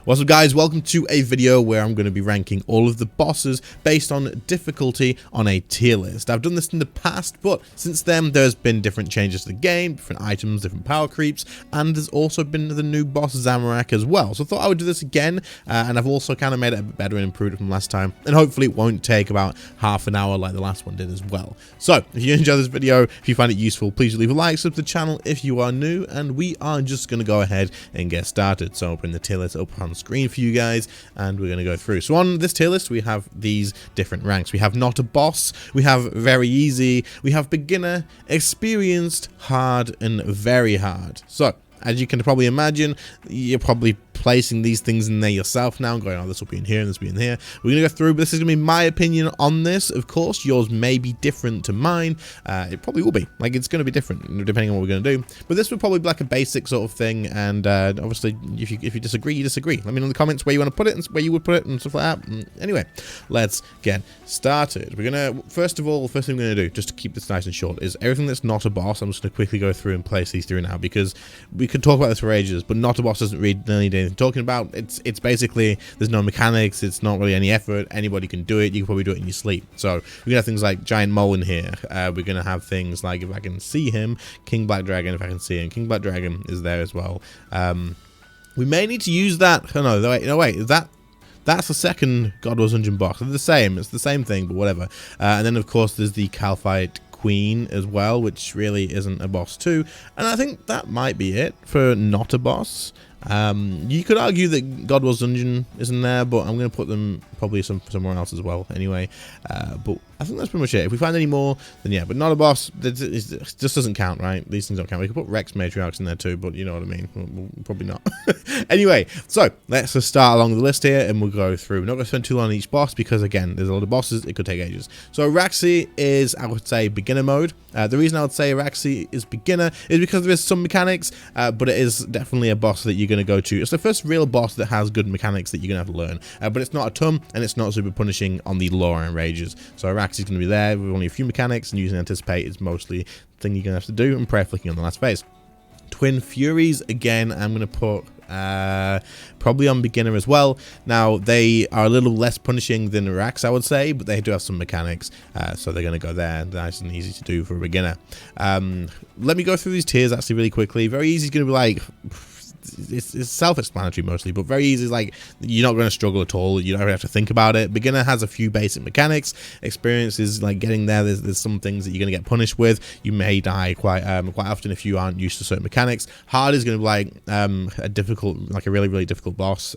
What's up guys, welcome to a video where I'm going to be ranking all of the bosses based on difficulty on a tier list. I've done this in the past, but since then there's been different changes to the game, different items, different power creeps, and there's also been the new boss Zamorak as well. So I thought I would do this again, and I've also kind of made it a bit better and improved it from last time, and hopefully it won't take about half an hour like the last one did as well. So if you enjoy this video, if you find it useful, please leave a like, sub to the channel if you are new, and we are just going to go ahead and get started. So I'll bring the tier list up on screen for you guys, and we're going to go through. So on this tier list we have these different ranks. We have not a boss, we have very easy, we have beginner, experienced, hard, and very hard. So as you can probably imagine, you're probably placing these things in there yourself now, going, oh, this will be in here and this will be in here. We're going to go through, but this is going to be my opinion on this. Of course, yours may be different to mine. It probably will be. Like, it's going to be different depending on what we're going to do. But this would probably be like a basic sort of thing. And obviously, if you disagree, you disagree. Let me know in the comments where you want to put it and where you would put it and stuff like that. Anyway, let's get started. We're going to, first of all, the first thing we're going to do, just to keep this nice and short, is everything that's not a boss. I'm just going to quickly go through and place these through now, because we could talk about this for ages, but not a boss doesn't really need anything talking about. It's basically, there's no mechanics, it's not really any effort, anybody can do it, you can probably do it in your sleep. So we're gonna have things like Giant Mole in here, we're gonna have things like, if I can see him, King Black Dragon, if I can see him, King Black Dragon is there as well. We may need to use that, oh no, wait, that's the second God Wars Dungeon boss. They're the same, it's the same thing, but whatever. And then of course there's the Calphite Queen as well, which really isn't a boss too, and I think that might be it for not a boss. You could argue that God Wars Dungeon isn't there, but I'm going to put them probably somewhere else as well anyway. But I think that's pretty much it. If we find any more, then yeah, but not a boss. It just doesn't count, right? These things don't count. We could put Rex Matriarchs in there too, but you know what I mean. We'll probably not. Anyway, so let's just start along the list here, and we'll go through. We're not going to spend too long on each boss, because again, there's a lot of bosses. It could take ages. So Araxi is, I would say, beginner mode. The reason I would say Araxi is beginner is because there is some mechanics, but it is definitely a boss that you're going to go to. It's the first real boss that has good mechanics that you're going to have to learn, but it's not a ton, and it's not super punishing on the lower end rages. So Araxi is going to be there with only a few mechanics, and using Anticipate is mostly the thing you're going to have to do, and prayer flicking on the last phase. Twin Furies, again, I'm going to put probably on beginner as well. Now, they are a little less punishing than Arax, I would say, but they do have some mechanics, so they're going to go there. Nice and easy to do for a beginner. Let me go through these tiers actually really quickly. Very easy is going to be like, it's self-explanatory mostly, but very easy. Like, you're not going to struggle at all. You don't have to think about it. Beginner has a few basic mechanics. Experience is like getting there. There's some things that you're going to get punished with. You may die quite often if you aren't used to certain mechanics. Hard is going to be like a difficult, like a really difficult boss.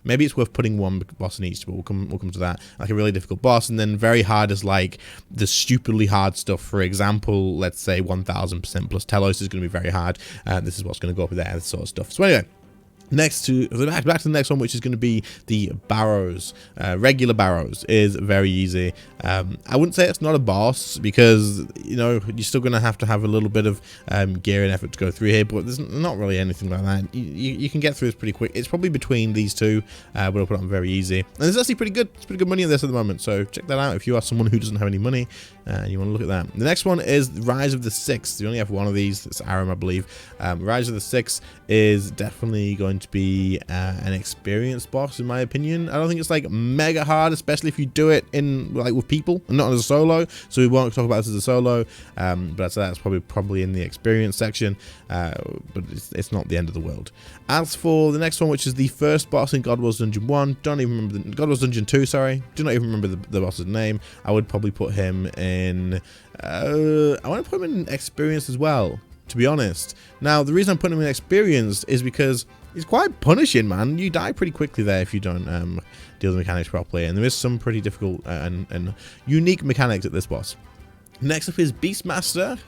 Maybe it's worth putting one boss in each, but we'll come to that. Like a really difficult boss. And then very hard is like the stupidly hard stuff. For example, let's say 1000% plus Telos is going to be very hard. This is what's going to go up there, this sort of stuff. So anyway, back to the next one, which is going to be the Barrows. Regular Barrows is very easy. I wouldn't say it's not a boss, because you know you're still going to have a little bit of gear and effort to go through here, but there's not really anything like that. You can get through this pretty quick. It's probably between these two, but I'll put it on very easy. And it's actually pretty good. It's pretty good money on this at the moment, so check that out if you are someone who doesn't have any money and you want to look at that. The next one is Rise of the Sixth. You only have one of these. It's Aram, I believe. Rise of the Sixth is definitely going to be an experienced boss, in my opinion. I don't think it's like mega hard, especially if you do it in like with people and not as a solo, so we won't talk about this as a solo, but that's probably in the experience section, but it's not the end of the world. As for the next one, which is the first boss in God Wars Dungeon 1, don't even remember God Wars Dungeon 2, sorry, do not even remember the boss's name. I would probably put him in I want to put him in experience as well, to be honest. Now, the reason I'm putting him in experienced is because it's quite punishing, man. You die pretty quickly there if you don't deal with the mechanics properly, and there is some pretty difficult and unique mechanics at this boss. Next up is Beastmaster.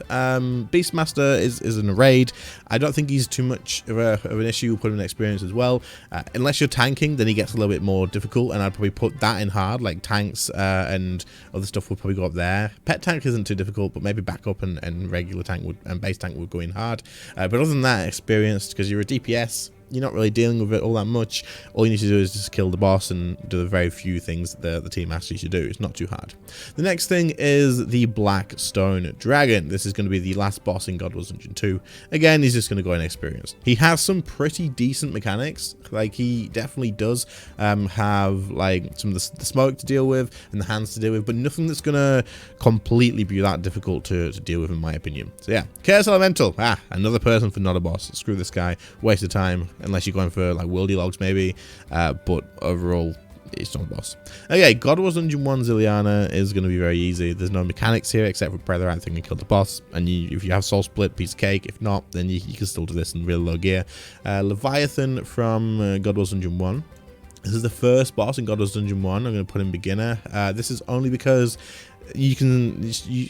Beastmaster is in a raid. I don't think he's too much of an issue. We'll put him in experience as well. Unless you're tanking, then he gets a little bit more difficult, and I'd probably put that in hard, like tanks and other stuff would probably go up there. Pet tank isn't too difficult, but maybe backup and regular tank and base tank would go in hard. But other than that, experienced, because you're a DPS. you're not really dealing with it all that much. All you need to do is just kill the boss and do the very few things that the team asks you to do. It's not too hard. The next thing is the Black Stone Dragon. This is going to be the last boss in God Wars Dungeon 2. Again, he's just going to go in experience. He has some pretty decent mechanics. Like, he definitely does have like some of the smoke to deal with and the hands to deal with, but nothing that's going to completely be that difficult to deal with, in my opinion. So yeah, Chaos Elemental. Another person for not a boss. Screw this guy. Waste of time, unless you're going for like Wildy Logs maybe. But overall, it's not a boss. Okay, God Wars Dungeon 1 Ziliana is going to be very easy. There's no mechanics here except for pray the right thing and kill the boss. And if you have Soul Split, piece of cake. If not, then you can still do this in really low gear. Leviathan from God Wars Dungeon 1. This is the first boss in God Wars Dungeon 1. I'm going to put in beginner. This is only because once you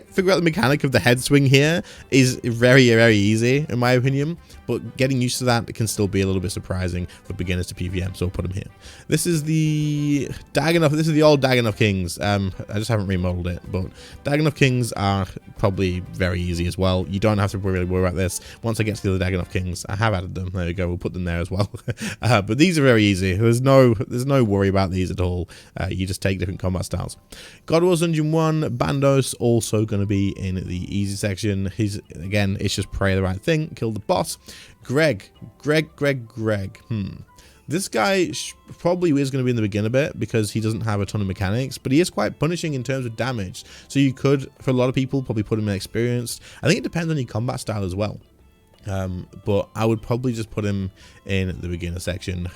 figure out the mechanic of the head swing here is very, very easy, in my opinion, but getting used to that can still be a little bit surprising for beginners to PvM, so I'll put them here. This is the Dagon of, this is the old Dagon of Kings. I just haven't remodeled it, but Dagon of Kings are probably very easy as well. You don't have to really worry about this. Once I get to the other Dagon of Kings, I have added them. There we go, we'll put them there as well. But these are very easy. There's no worry about these at all. You just take different combat styles. God Wars Dungeon 1, Bandos, also going to be in the easy section. Again, it's just pray the right thing, kill the boss. Greg. This guy probably is going to be in the beginner bit because he doesn't have a ton of mechanics, but he is quite punishing in terms of damage. So you could, for a lot of people, probably put him in experienced. I think it depends on your combat style as well. But I would probably just put him in the beginner section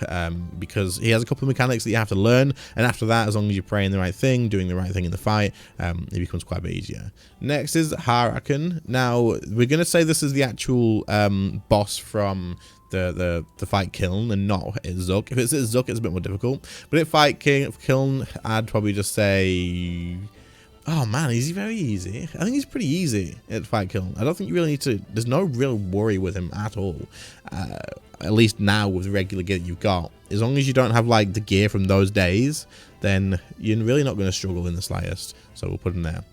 because he has a couple of mechanics that you have to learn, and after that, as long as you're praying the right thing, doing the right thing in the fight, it becomes quite a bit easier. Next is Harakan. Now, we're going to say this is the actual boss from the fight Kiln and not Zuk. If it's Zuk, it's a bit more difficult, but if fight Kiln, I'd probably just say... Oh man, is he very easy? I think he's pretty easy at fight kill. I don't think you really need to, there's no real worry with him at all. At least now with the regular gear that you've got. As long as you don't have like the gear from those days, then you're really not going to struggle in the slightest. So we'll put him there.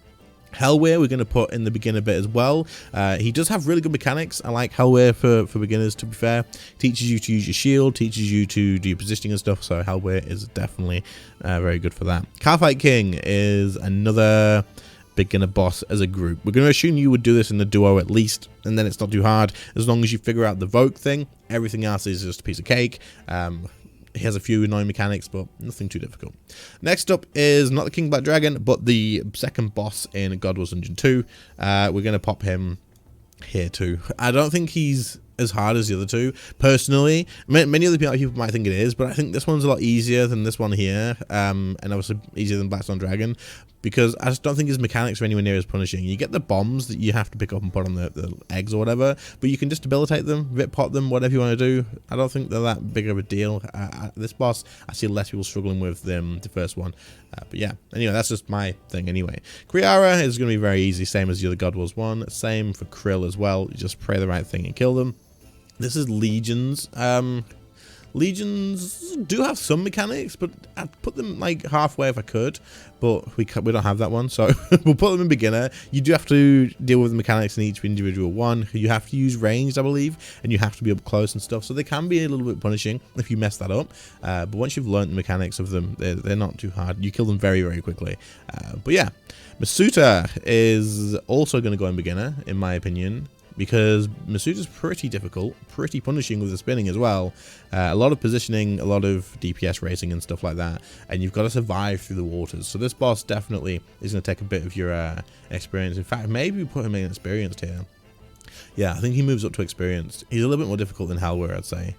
Hellweir, we're going to put in the beginner bit as well. He does have really good mechanics. I like Hellweir for beginners, to be fair. Teaches you to use your shield, teaches you to do your positioning and stuff, so Hellweir is definitely very good for that. Carfight King is another beginner boss as a group. We're going to assume you would do this in the duo at least, and then it's not too hard. As long as you figure out the Vogue thing, everything else is just a piece of cake. He has a few annoying mechanics, but nothing too difficult. Next up is not the King Black Dragon, but the second boss in God Wars Dungeon 2. We're going to pop him here too. I don't think he's as hard as the other two. Personally, many other people might think it is, but I think this one's a lot easier than this one here, and obviously easier than Blackstone Dragon, because I just don't think his mechanics are anywhere near as punishing. You get the bombs that you have to pick up and put on the eggs or whatever, but you can just debilitate them, rip pot them, whatever you want to do. I don't think they're that big of a deal. This boss, I see less people struggling with than the first one. But yeah, anyway, that's just my thing anyway. Kriara is going to be very easy, same as the other God Wars one. Same for Krill as well. You just pray the right thing and kill them. This is Legions. Legions do have some mechanics, but I'd put them like halfway if I could, but we don't have that one, so we'll put them in beginner. You do have to deal with the mechanics in each individual one. You have to use ranged, I believe, and you have to be up close and stuff, so they can be a little bit punishing if you mess that up, but once you've learned the mechanics of them, they're not too hard. You kill them very, very quickly. But yeah, Masuta is also going to go in beginner, in my opinion, because Masuta's pretty difficult, pretty punishing with the spinning as well. A lot of positioning, a lot of DPS racing and stuff like that, and you've got to survive through the waters. So this boss definitely is going to take a bit of your experience. In fact, maybe we put him in experienced here. Yeah, I think he moves up to experienced. He's a little bit more difficult than Hellweir, I'd say.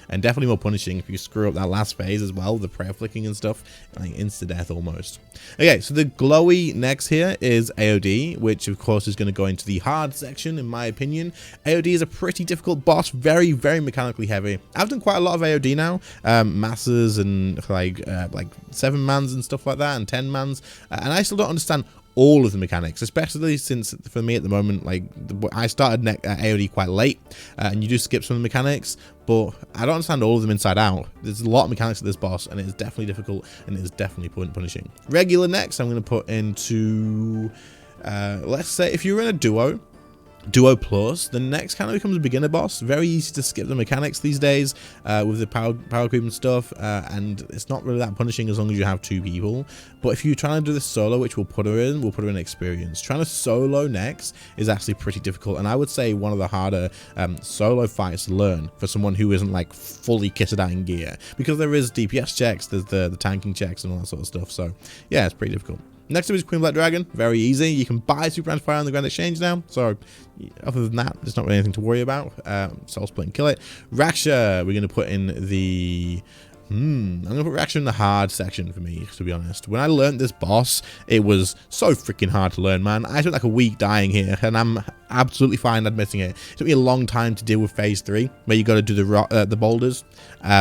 And definitely more punishing if you screw up that last phase as well, the prayer flicking and stuff, like insta-death almost. Okay, so the glowy next here is AOD, which of course is going to go into the hard section, in my opinion. AOD is a pretty difficult boss, very, very mechanically heavy. I've done quite a lot of AOD now, masses and like 7-mans and stuff like that, and 10-mans, and I still don't understand all of the mechanics, especially since for me at the moment, like I started AOD quite late, and you do skip some of the mechanics, but I don't understand all of them inside out. There's a lot of mechanics of this boss, and it is definitely difficult, and it is definitely punishing. Regular next, I'm going to put into, let's say if you're in a duo, Duo Plus, the next kind of becomes a beginner boss. Very easy to skip the mechanics these days with the power creep and stuff, and it's not really that punishing as long as you have 2 people. But if you're trying to do this solo, which we'll put her in experience. Trying to solo next is actually pretty difficult, and I would say one of the harder solo fights to learn for someone who isn't like fully kitted out in gear, because there is DPS checks, there's the tanking checks and all that sort of stuff. So yeah, it's pretty difficult. Next up is Queen Black Dragon. Very easy. You can buy Super Amplifier on the Grand Exchange now. So other than that, there's not really anything to worry about. Soul Split and kill it. Raksha, we're going to put in the... I'm going to put Raksha in the hard section for me, to be honest. When I learned this boss, it was so freaking hard to learn, man. I spent like a week dying here, and I'm absolutely fine admitting it. It took me a long time to deal with phase 3, where you got to do the boulders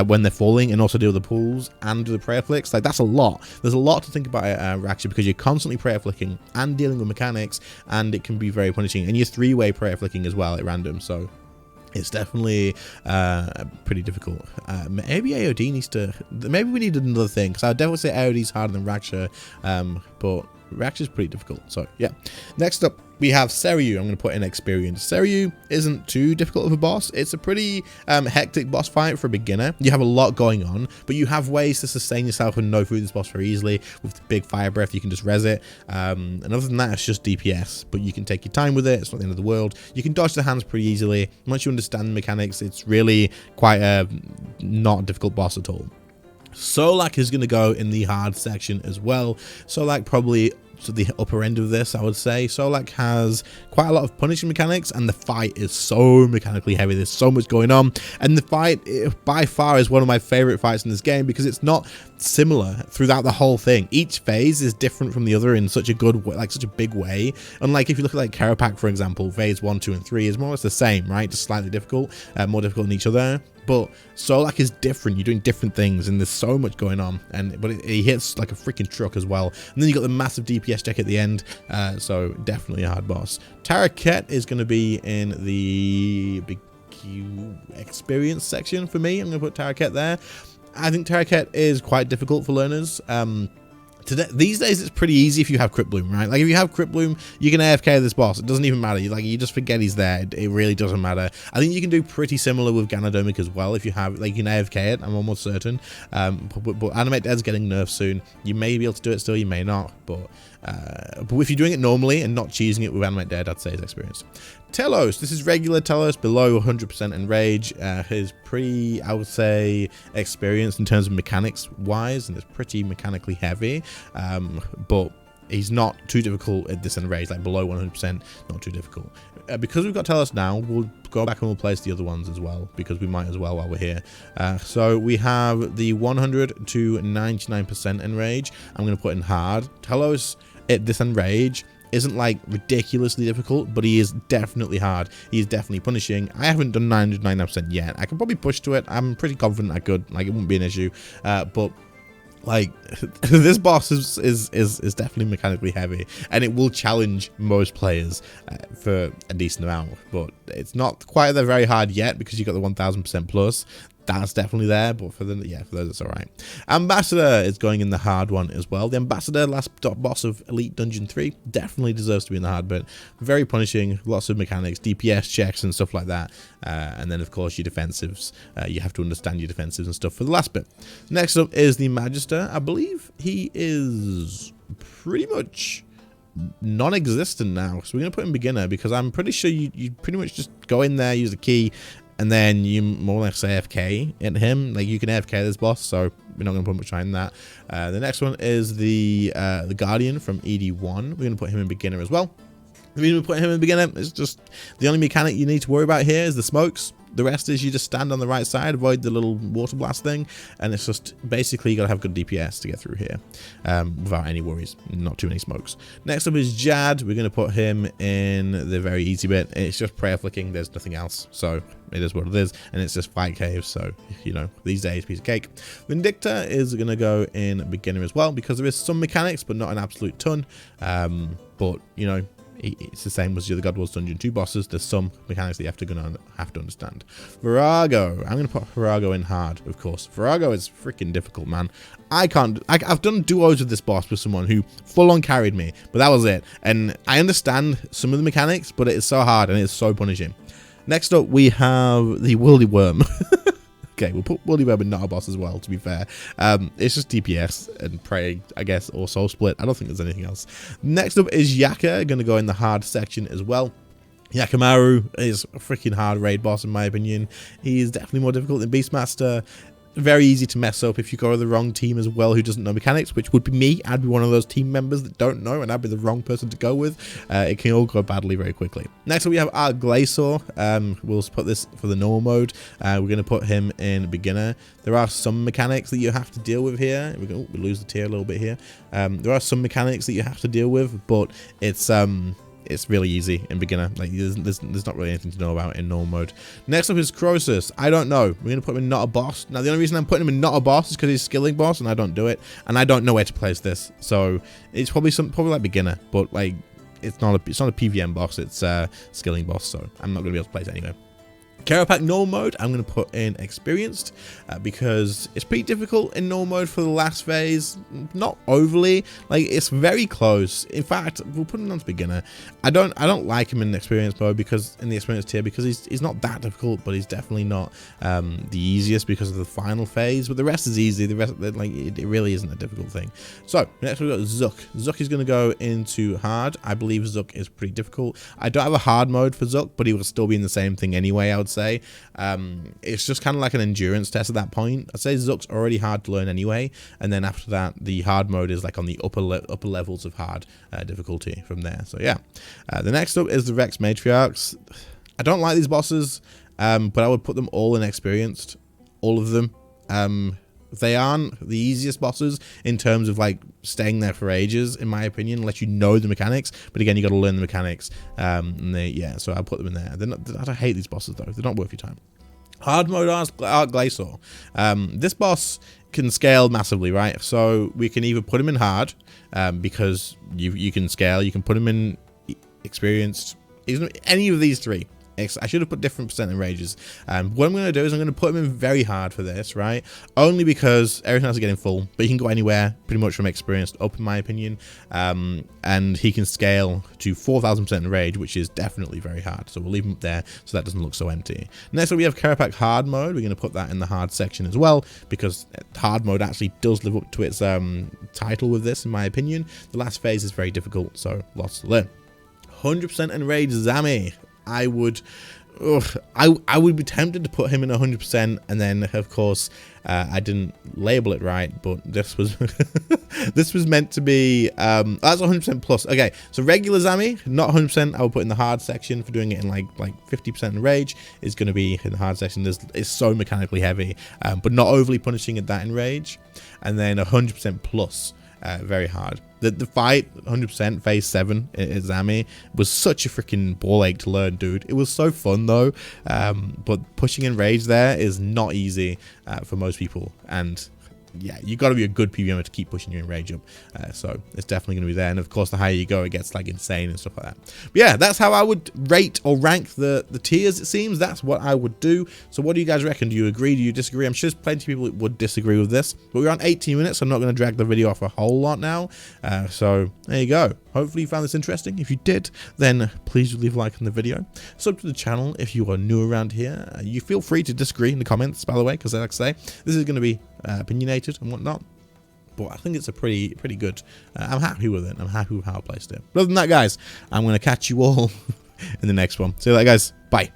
when they're falling, and also deal with the pools and do the prayer flicks. Like, that's a lot. There's a lot to think about Raksha, because you're constantly prayer flicking and dealing with mechanics, and it can be very punishing. And you're 3-way prayer flicking as well at random, so... it's definitely pretty difficult. Maybe AOD needs to... maybe we need another thing, because I would definitely say AOD is harder than Raksha, but Raksha is pretty difficult. So, yeah. Next up, we have Seiryu. I'm going to put in experience. Seiryu isn't too difficult of a boss. It's a pretty hectic boss fight for a beginner. You have a lot going on, but you have ways to sustain yourself and know through this boss very easily. With the big fire breath, you can just res it. And other than that, it's just DPS, but you can take your time with it. It's not the end of the world. You can dodge the hands pretty easily. Once you understand the mechanics, it's really quite a not a difficult boss at all. Solak is going to go in the hard section as well. Solak probably to the upper end of this, I would say. Solak has quite a lot of punishing mechanics, and the fight is so mechanically heavy. There's so much going on, and the fight by far is one of my favorite fights in this game, because it's not similar throughout the whole thing. Each phase is different from the other in such a good way, like such a big way. Unlike if you look at like Karapak, for example, phase 1, 2, and 3 is more or less the same, right? Just slightly difficult, more difficult than each other. But Solak is different. You're doing different things, and there's so much going on. But he hits like a freaking truck as well. And then you got the massive DPS check at the end. So definitely a hard boss. Taraket is going to be in the big experience section for me. I'm going to put Taraket there. I think Taraket is quite difficult for learners. These days it's pretty easy if you have Crypt Bloom, right? Like if you have Crypt Bloom, you can AFK this boss. It doesn't even matter. You just forget he's there. It really doesn't matter. I think you can do pretty similar with Ganodermic as well if you have, like, you can AFK it. I'm almost certain. But Animate Dead's getting nerfed soon. You may be able to do it still. You may not. But if you're doing it normally and not cheesing it with Animate Dead, I'd say it's experience. Telos, this is regular Telos, below 100% enrage. He's pretty, I would say, experienced in terms of mechanics wise, and it's pretty mechanically heavy. But he's not too difficult at this enrage, like below 100%, not too difficult. Because we've got Telos now, we'll go back and we'll place the other ones as well, because we might as well while we're here. So we have the 100 to 99% enrage. I'm going to put in hard. Telos at this enrage isn't like ridiculously difficult, but he is definitely hard. He is definitely punishing. I haven't done 99% yet. I can probably push to it. I'm pretty confident I could. Like, it wouldn't be an issue. But like, this boss is definitely mechanically heavy, and it will challenge most players for a decent amount. But it's not quite that very hard yet, because you got the 1000% plus. That's definitely there, but for those it's all right. Ambassador is going in the hard one as well. The Ambassador, last boss of Elite Dungeon 3, definitely deserves to be in the hard bit. Very punishing, lots of mechanics, DPS checks and stuff like that. And then, of course, your defensives. You have to understand your defensives and stuff for the last bit. Next up is the Magister. I believe he is pretty much non-existent now. So we're going to put in beginner, because I'm pretty sure you pretty much just go in there, use the key, and then you more or less AFK at him. Like, you can AFK this boss, so we're not going to put much time in that. The next one is the Guardian from ED1. We're going to put him in beginner as well. The reason we put him in beginner is just the only mechanic you need to worry about here is the smokes. The rest is you just stand on the right side, avoid the little water blast thing, and it's just basically you gotta have good DPS to get through here without any worries, not too many smokes. Next up is Jad. We're gonna put him in the very easy bit. It's just prayer flicking, there's nothing else, so it is what it is, and it's just fight caves, so you know, these days, piece of cake. Vindicta is gonna go in beginner as well, because there is some mechanics, but not an absolute ton. But you know, it's the same as the other God Wars Dungeon 2 bosses. There's some mechanics that you have to understand. Virago. I'm going to put Virago in hard, of course. Virago is freaking difficult, man. I've done duos with this boss with someone who full on carried me, but that was it. And I understand some of the mechanics, but it is so hard and it's so punishing. Next up, we have the Woolly Worm. Okay, we'll put Woolly Worm in not a boss as well, to be fair. It's just DPS and Prey, I guess, or Soul Split. I don't think there's anything else. Next up is Yaka, going to go in the hard section as well. Yakamaru is a freaking hard raid boss, in my opinion. He is definitely more difficult than Beastmaster. Very easy to mess up if you go to the wrong team as well who doesn't know mechanics, which would be me. I'd be one of those team members that don't know, and I'd be the wrong person to go with. It can all go badly very quickly. Next up, we have our Glacier. We'll put this for the normal mode. We're going to put him in beginner. There are some mechanics that you have to deal with here. We lose the tier a little bit here. There are some mechanics that you have to deal with, but it's really easy in beginner. Like there's not really anything to know about in normal mode. Next up is Croesus. I don't know. We're gonna put him in not a boss. Now the only reason I'm putting him in not a boss is because he's skilling boss, and I don't do it, and I don't know where to place this. So it's probably like beginner, but like it's not a PVM boss. It's a skilling boss. So I'm not gonna be able to place it anyway. Carapac normal mode, I'm going to put in experienced because it's pretty difficult in normal mode for the last phase. Not overly, like it's very close. In fact, we'll put him on to beginner. I don't like him in experienced mode because in the experienced tier because he's not that difficult, but he's definitely not the easiest because of the final phase. But the rest is easy. The rest, like it really isn't a difficult thing. So next we've got Zook. Zook is going to go into hard. I believe Zook is pretty difficult. I don't have a hard mode for Zook, but he will still be in the same thing anyway, I would say. It's just kind of like an endurance test at that point. I'd say Zook's already hard to learn anyway, and then after that the hard mode is like on the upper levels of hard difficulty from there. So yeah, the next up is the Rex Matriarchs. I don't like these bosses, but I would put them all in experienced, all of them. They aren't the easiest bosses in terms of like staying there for ages, in my opinion, unless you know the mechanics. But again, you got to learn the mechanics. So I'll put them in there. I hate these bosses though. They're not worth your time. Hard mode Art Glacier. This boss can scale massively, right? So we can either put him in hard because you can scale. You can put him in experienced. Any of these three. I should have put different percent in rages. What I'm going to do is I'm going to put him in very hard for this, right? Only because everything else is getting full, but he can go anywhere pretty much from experienced up, in my opinion. And he can scale to 4,000% in rage, which is definitely very hard. So we'll leave him up there so that doesn't look so empty. Next up, we have Carapac hard mode. We're going to put that in the hard section as well because hard mode actually does live up to its title with this, in my opinion. The last phase is very difficult, so lots to learn. 100% in rage Zami. I would be tempted to put him in 100%, and then of course I didn't label it right, but this was this was meant to be that's 100% plus. Okay, so regular Zami, not 100%. I will put in the hard section for doing it in like 50% in rage is going to be in the hard section. It's so mechanically heavy, but not overly punishing at that in rage, and then 100% plus. Very hard. The fight 100% phase 7 at Zami was such a freaking ball ache to learn, dude. It was so fun though, but pushing in rage there is not easy for most people, and yeah, you got to be a good PVMer to keep pushing your enrage up. So it's definitely going to be there. And of course, the higher you go, it gets like insane and stuff like that. But yeah, that's how I would rate or rank the tiers, it seems. That's what I would do. So what do you guys reckon? Do you agree? Do you disagree? I'm sure there's plenty of people that would disagree with this. But we're on 18 minutes, so I'm not going to drag the video off a whole lot now. So there you go. Hopefully you found this interesting. If you did, then please leave a like on the video. Sub to the channel if you are new around here. You feel free to disagree in the comments, by the way, because like I say, this is going to be opinionated and whatnot, but I think it's a pretty good. I'm happy with it. I'm happy with how I placed it. But other than that, guys, I'm going to catch you all in the next one. See you later, guys. Bye.